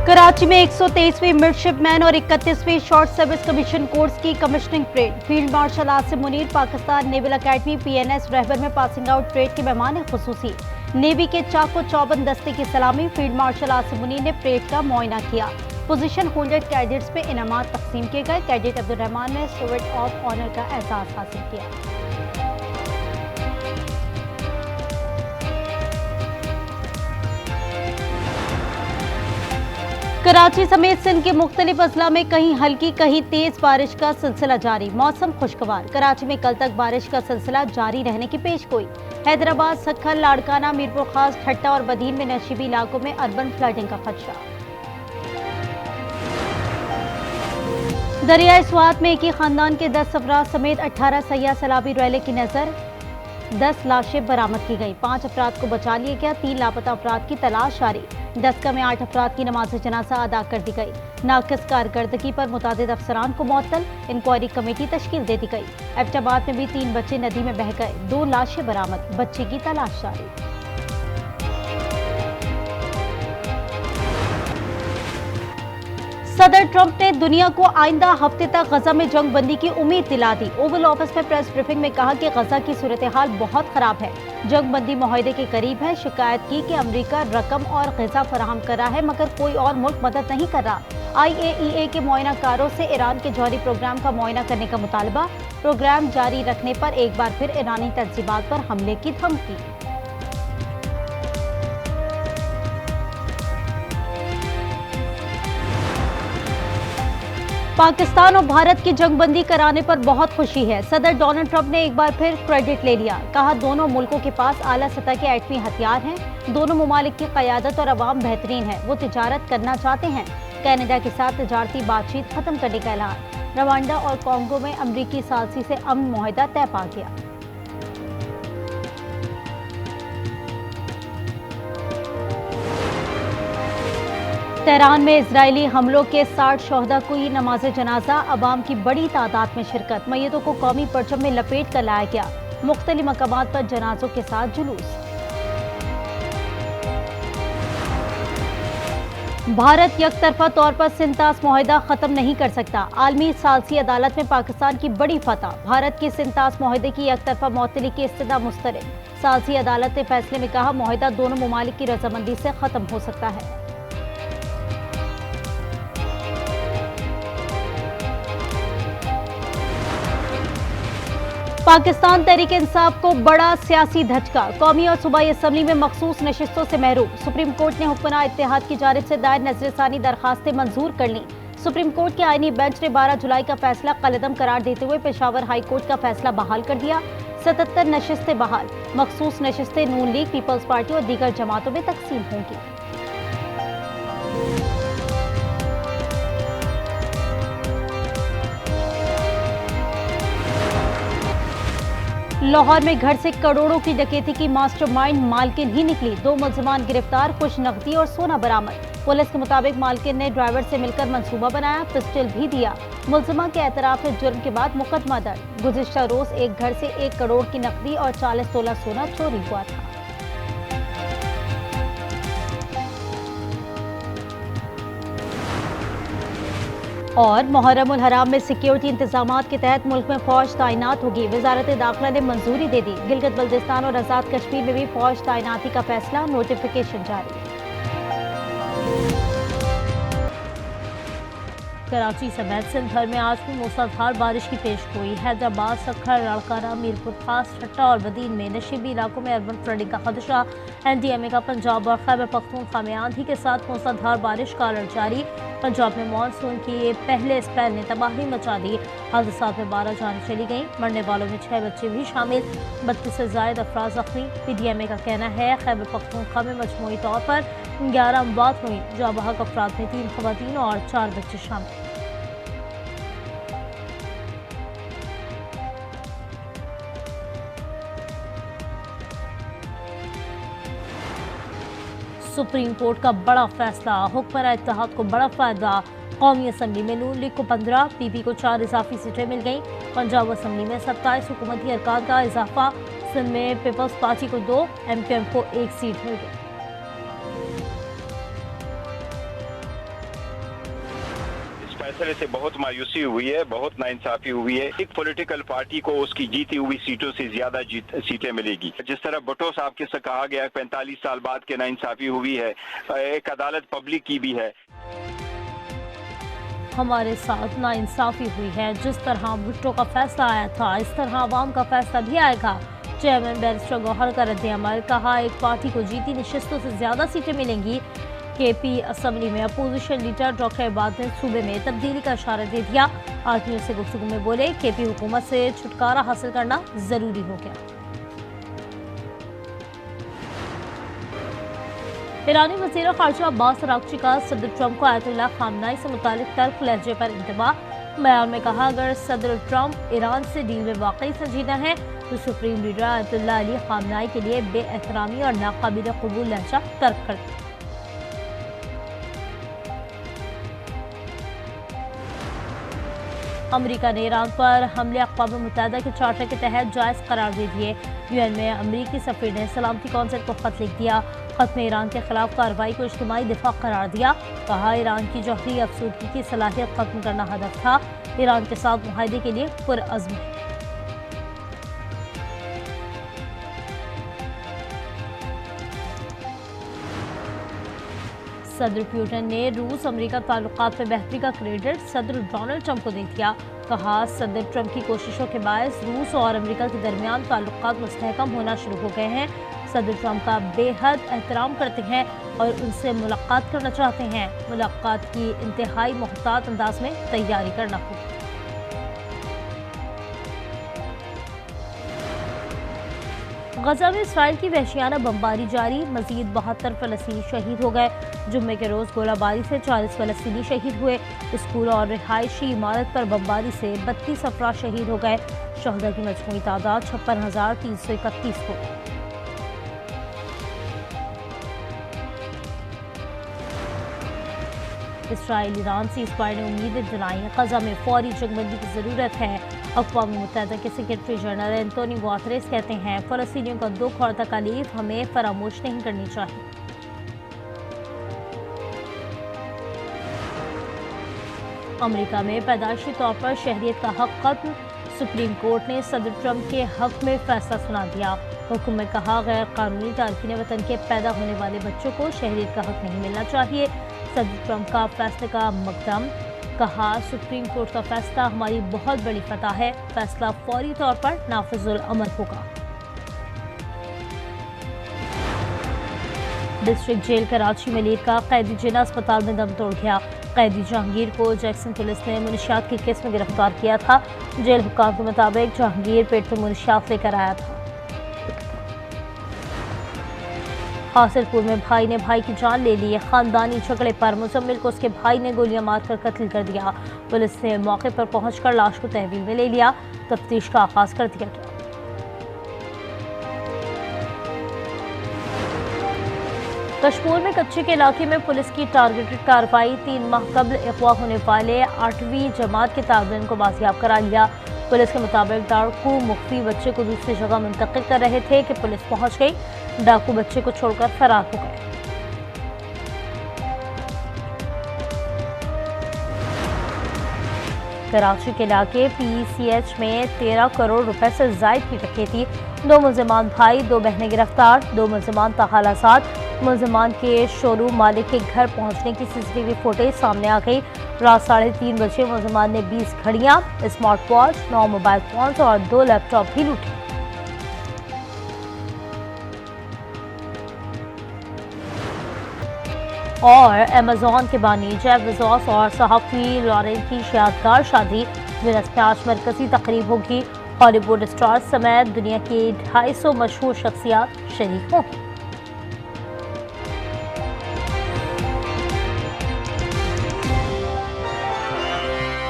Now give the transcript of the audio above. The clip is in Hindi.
कराची में 123वीं मिडशिपमैन और 31वीं शॉर्ट सर्विस कमीशन कोर्स की commissioning parade. Field marshal Asim Munir Pakistan naval academy PNS रहबर में पासिंग आउट परेड के मेहमान खुसूसी। नेवी के चाको चौबंद दस्ते की सलामी। फील्ड मार्शल आसिम मुनीर ने परेड का मुआयना किया। पोजीशन होल्डर कैडेट्स पे इनामात तकसीम किए गए। कैडेट अब्दुल रहमान ने सोवेट ऑफ ऑनर का एहसास हासिल किया। कराची समेत सिंध के मुख्तलिफ अजला में कहीं हल्की कहीं तेज बारिश का सिलसिला जारी। मौसम खुशगवार। कराची में कल तक बारिश का सिलसिला जारी रहने की पेशगोई। हैदराबाद, सक्खर, लाड़काना, मीरपुर खास, ठट्टा और बदीन में नशीबी इलाकों में अर्बन फ्लडिंग का खदशा। दरियाए स्वात में एक ही खानदान के 10 अफराद समेत 18 सयाह सैलाबी रैले की नजर। 10 लाशें बरामद की गई। 5 अफराद को बचा लिया गया। 3 लापता अफराद की तलाश जारी। दस्का में 8 अफराद की नमाज जनाजा अदा कर दी गई। नाकिस कारकर्दगी पर मुतादिद अफसरान को मुअत्तल। इंक्वायरी कमेटी तश्कील दे दी गई। एबटाबाद में भी 3 बच्चे नदी में बह गए। 2 लाशें बरामद। बच्चे की तलाश जारी। सदर ट्रंप ने दुनिया को आइंदा हफ्ते तक गजा में जंग बंदी की उम्मीद दिला दी। ओवल ऑफिस में प्रेस ब्रीफिंग में कहा कि गजा की सूरत हाल बहुत खराब है। जंग बंदी मुआहदे के करीब है। शिकायत की कि अमेरिका रकम और ग़िज़ा फराहम कर रहा है मगर कोई और मुल्क मदद नहीं कर रहा। IAEA के मुआयनाकारों से ईरान के जौहरी प्रोग्राम का मुआयना करने का मुतालबा। प्रोग्राम जारी रखने पर एक बार फिर ईरानी तंजीमात पर हमले की धमकी। पाकिस्तान और भारत की जंगबंदी कराने पर बहुत खुशी है। सदर डोनाल्ड ट्रंप ने एक बार फिर क्रेडिट ले लिया। कहा दोनों मुल्कों के पास आला सतह के एटमी हथियार हैं। दोनों ममालिक की क़यादत और अवाम बेहतरीन है। वो तिजारत करना चाहते हैं। कनाडा के साथ तिजारती बातचीत खत्म करने का ऐलान। रवांडा और कॉन्गो में अमरीकी सालसी से अमन मुआहदा तय पा गया। तेहरान में इजरायली हमलों के 60 शोहदा को ही नमाज जनाजा। अवाम की बड़ी तादाद में शिरकत। मैयतों को कौमी परचम में लपेट कर लाया गया। मुख्तलिफ मकामात पर जनाजों के साथ जुलूस। भारत यकतरफा तौर पर सिंतास मुआहदा खत्म नहीं कर सकता। आलमी सालसी अदालत में पाकिस्तान की बड़ी फतह। भारत के सिंतास मुआहदे की यकतरफा मुअत्तली की इस्तदा मुस्तरद। सालसी अदालत ने फैसले में कहा मुआहदा दोनों ममालिक की रजामंदी से खत्म हो सकता है। पाकिस्तान तहरीक इंसाफ को बड़ा सियासी धचका। कौमी और सूबाई असम्बली में मखसूस नशिस्तों से महरूम। सुप्रीम कोर्ट ने हुक्मरान इत्तेहाद की जानिब से दायर नजरसानी दरखास्तें मंजूर कर लीं। सुप्रीम कोर्ट के आईनी बेंच ने 12 जुलाई का फैसला कलअदम करार देते हुए पेशावर हाई कोर्ट का फैसला बहाल कर दिया। 77 नशिस्तें बहाल। मखसूस नशिस्तें नून लीग, पीपल्स पार्टी और दीगर जमातों में तकसीम होंगी। लाहौर में घर से करोड़ों की डकैती की मास्टरमाइंड मालकिन ही निकली। 2 मुल्जिमान गिरफ्तार। कुछ नकदी और सोना बरामद। पुलिस के मुताबिक मालकिन ने ड्राइवर से मिलकर मंसूबा बनाया। पिस्टल भी दिया। मुल्जिमा के एतराफ में जुर्म के बाद मुकदमा दर्ज। गुज़िश्ता रोज एक घर से 1 करोड़ की नकदी और 40 तोला सोना चोरी हुआ था। और मुहर्रम उल हराम में सिक्योरिटी इंतजामात के तहत मुल्क में फौज तैनात होगी। वजारत दाखिला ने मंजूरी दे दी। गिलगित बल्तिस्तान और आज़ाद कश्मीर में भी फौज तैनाती का फैसला। नोटिफिकेशन जारी। कराची समेत सिंध भर में आज भी मूसलाधार बारिश की पेशगोई। हैदराबाद, सक्खर, लाड़काना, मीरपुर खास, ठट्टा और बदीन में नशीबी इलाकों में अर्बन फ्लडिंग का खदशा। NDMA का पंजाब और खैबर पख्तूनख्वा में आंधी के साथ मूसलाधार बारिश का अलर्ट जारी। पंजाब में मानसून की पहले स्पेल ने तबाही मचा दी। हादसात में 12 जानें चली गईं। मरने वालों में 6 बच्चे भी शामिल। 32 से ज़ायद अफराद जख्मी। PDMA का कहना है खैबर पख्तूनख्वा में मजमूई तौर पर 11 अमवात हुई। जाँ बहक अफराद में 3 ख़वातीन और 4 बच्चे शामिल। सुप्रीम कोर्ट का बड़ा फैसला। हुक्मरान इत्तेहाद को बड़ा फायदा। कौमी असम्बली में नून लीग को 15, PP को 4 इजाफी सीटें मिल गईं। पंजाब असम्बली में 27 हुकूमती अरकान का इजाफा। सिंध में पीपल्स पार्टी को 2, MQM को 1 सीट मिल गई। फैसले से बहुत मायूसी हुई है, बहुत नाइंसाफी हुई है। एक पॉलिटिकल पार्टी को उसकी जीती हुई सीटों से ज्यादा सीटें मिलेगी। जिस तरह भुट्टो साहब के से कहा गया 45 साल बाद के नाइंसाफी हुई है, एक अदालत पब्लिक की भी है। हमारे साथ नाइंसाफी हुई है। जिस तरह भुट्टो का फैसला आया था, इस तरह आवाम का फैसला भी आएगा। चेयरमैन बैरिस्टर गौहर का रद्द-ए-अमल, कहा एक पार्टी को जीती नशिस्तों से ज्यादा सीटें मिलेंगी। केपी असम्बली में अपोजिशन लीडर डॉक्टर इबाद ने सूबे में तब्दीली का इशारा दे दिया। आज न्यूज़ से गुफ्तगू में बोले, केपी हुकूमत से छुटकारा हासिल करना जरूरी हो गया। ईरानी वज़ीर ख़ारजा अब्बास अराग़ची का सदर ट्रंप को आयतुल्लाह ख़ामनेई से मुतालिक तल्ख़ लहजे पर इंतबाह। बयान में कहा, अगर सदर ट्रंप ईरान से डील में वाकई संजीदा है तो सुप्रीम लीडर आयतुल्लाह अली ख़ामनेई के लिए बेएहतरामी और नाकाबिल क़बूल लहजा तर्क कर दिया। अमरीका ने ईरान पर हमले अक़वाम मुत्तहिदा के चार्टर के तहत जायज़ करार दे दिए। यूएन में अमरीकी सफ़ीर ने सलामती कौंसिल को ख़त लिख दिया। ख़त में ईरान के खिलाफ कार्रवाई को इज्तिमाई दिफा करार दिया। कहा, ईरान की जौहरी अफसुदगी की सलाहियत ख़त्म करना हदफ था। ईरान के साथ मुआहदे के लिए पुरअज़्म है। सदर पुतिन ने रूस अमेरिका ताल्लुकात में बेहतरी का क्रेडिट सदर डोनाल्ड ट्रंप को दे दिया। कहा, सदर ट्रंप की कोशिशों के बायस रूस और अमेरिका के दरमियान ताल्लुकात मुस्तहकम होना शुरू हो गए हैं। सदर ट्रंप का बेहद एहतराम करते हैं और उनसे मुलाकात करना चाहते हैं। मुलाकात की इंतहाई मोहतात अंदाज में तैयारी करना होगी। गजा में इसराइल की वहशियाना बमबारी जारी, मजीद 72 फ़लस्तीनी शहीद हो गए। जुम्मे के रोज़ गोलाबारी से 40 फ़लस्तीनी शहीद हुए। स्कूल और रिहायशी इमारत पर बमबारी से 32 अफराद शहीद हो गए। शहदा की मजमूई तादाद 56,331 हो गई। इसराइल ईरान सीज़फायर ने उम्मीदें दिलाई। गजा में फौरी जंगबंदी की ज़रूरत है। अक़वाम मुत्तहिदा के सेक्रेटरी जनरल एंटोनियो गुतेरेस कहते हैं, फ़लस्तीनियों का दुख और तकलीफ हमें फरामोश नहीं करनी चाहिए। अमेरिका में पैदाइशी तौर पर शहरियत का हक खत्म, सुप्रीम कोर्ट ने सदर ट्रंप के हक में फैसला सुना दिया। हुक्म में कहा, गैर कानूनी तारकीन वतन के पैदा होने वाले बच्चों को शहरियत का हक नहीं मिलना चाहिए। सदर ट्रंप का फैसले का मकदम, कहा, सुप्रीम कोर्ट का फैसला हमारी बहुत बड़ी फतह है। फैसला फौरी तौर पर नाफिजुल अमल होगा। डिस्ट्रिक्ट जेल कराची में लीड का कैदी जिना अस्पताल में दम तोड़ गया। कैदी जहांगीर को जैक्सन पुलिस ने मुनशियात के केस में गिरफ्तार किया था। जेल हुक्काम के मुताबिक जहांगीर पेट में मुनशियात लेकर आया था। हासिलपुर में भाई ने भाई की जान ले ली। खानदानी झगड़े पर मुजम्मिल को उसके भाई ने गोलियां मारकर कत्ल कर दिया। पुलिस ने मौके पर पहुंचकर लाश को तहवील में ले लिया। तफ्तीश का आगाज कर दिया गया। कश्मीर में कच्चे के इलाके में पुलिस की टारगेटेड कार्रवाई। 3 माह कबल अगवा होने वाले 8वीं जमात के तालिबान को बाजियाब करा लिया। पुलिस के मुताबिक डाकू मुख्फी बच्चे को दूसरी जगह मुंतकिल कर रहे थे कि पुलिस पहुंच गई। डाकू बच्चे को छोड़कर फरार हो गए। कराची के इलाके PCH में 13 करोड़ रुपए से जायद की डकैती। 2 मुलजिमान भाई 2 बहनें गिरफ्तार। 2 मुलजिमान तहालासात। मुलजिमान के शोरूम मालिक के घर पहुंचने की CCTV फुटेज सामने आ गई। रात 3:30 बजे मुलजिमान ने 20 घड़ियां, स्मार्ट वॉच, 9 मोबाइल फोन्स और 2 लैपटॉप भी लूटे। और अमेज़न के बानी जेफ बेज़ोस और सहाफ़ी लॉरेन की यादगार शादी। वेनस में आज मरकजी तकरीब होगी। हॉलीवुड स्टार्स समेत दुनिया की 250 मशहूर शख्सियात शरीक होंगी।